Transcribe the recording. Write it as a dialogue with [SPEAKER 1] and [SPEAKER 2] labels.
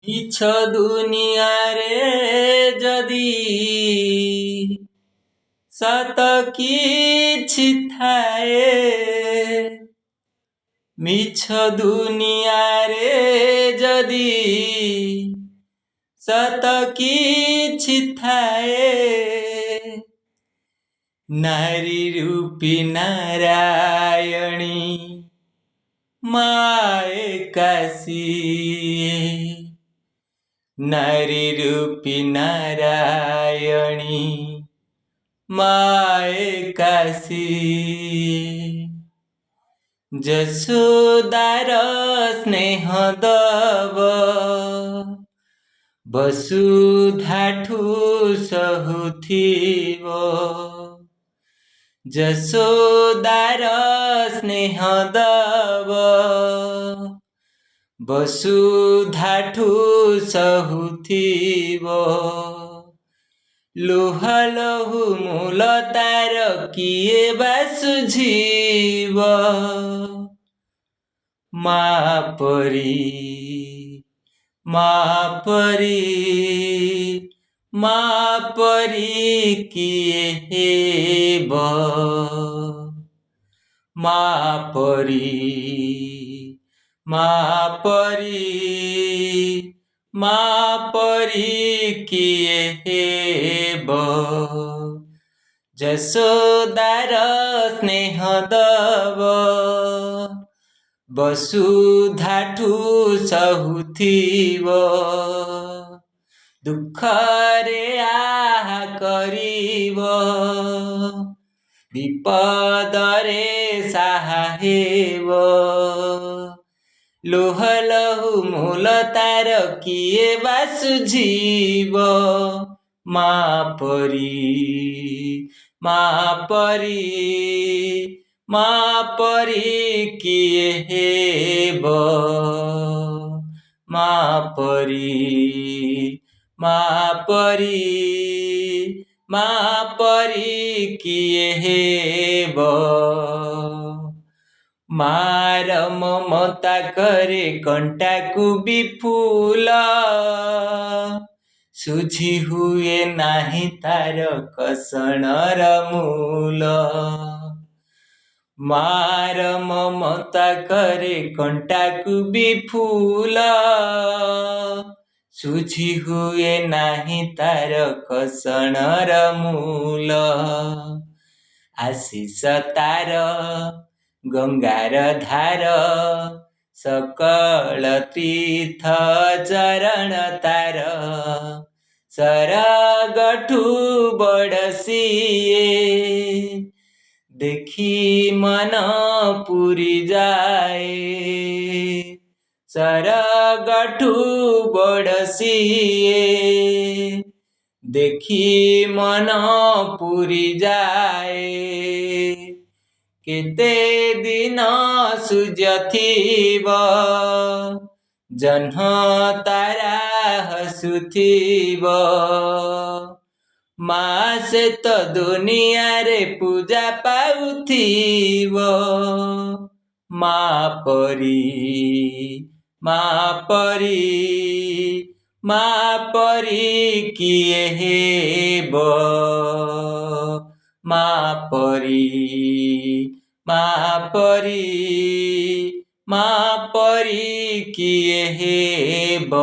[SPEAKER 1] ମିଛ ଦୁନିଆରେ ଯଦି ସତ କିଛି ଥାଏ, ମିଛ ଦୁନିଆରେ ଯଦି ସତ କିଛି ଥାଏ, ନାରୀ ରୂପୀ ନାରାୟଣୀ ମାଏ କାଶୀ, ନାରୀ ରୂପୀ ନାରାୟଣୀ ମାଏ କାଶୀ। ଯଶୋଦାର ସ୍ନେହ ଦବ ବସୁଧାଠୁ ସହୁଥିବ, ଯଶୋଦାର ସ୍ନେହ ଦବ ବସୁଧାଠୁ ସହୁଥିବ, ଲୁହ ଲହୁ ମୂଳ ତାର କିଏ ବା ସୁଝିବ, ମା ପରି ମା ପରି ମା ପରି କିଏ ହେବ, ମା ପରି ମା ପରି ମା ପରି କିଏ ହେବ, ଯଶୋଦାର ସ୍ନେହ ଦବ ବସୁଧାଠୁ ସହୁଥିବ, ଦୁଃଖରେ ଆହା କରିବ ବିପଦରେ ସାହା ହେବ, ଲୁହ ଲହୁ ମୂଳ ତାର କିଏ ବା ସୁଝିବ, ମା ପରି ମା ପରି ମା ପରି କିଏ ହେବ, ମା ପରି ମା ପରି ମା ପରି କିଏ ହେବ, ମାର ମମତା କରେ କଣ୍ଟାକୁ ବି ଫୁଲ, ସୁଝି ହୁଏ ନାହିଁ ତାର କଷଣର ମୂଳ, ମାର ମମତା କରେ କଣ୍ଟାକୁ ବି ଫୁଲ, ସୁଝି ହୁଏ ନାହିଁ ତାର କଷଣର ମୂଳ, ଆଶିଷ ତାର ଗଙ୍ଗାର ଧାର ସକଳ ତୀର୍ଥ ଚରଣ ତାର, ସରଗଠୁ ବଡ଼ ସିଏ ଦେଖି ମନ ପୁରି ଯାଏ, ସରଗଠୁ ବଡ଼ ସିଏ ଦେଖି ମନ ପୁରି ଯାଏ, କେତେ ଦିନ ସୂର୍ଯ୍ୟ ଥିବ ଜହ୍ନ ତାରା ହସୁଥିବ, ମାସେ ତ ଦୁନିଆରେ ପୂଜା ପାଉଥିବ, ମା ପରି ମା ପରି ମା ପରି କିଏ ହେବ, ମା ପରି ମା ପରି ମା ପରି କିଏ ହେବ।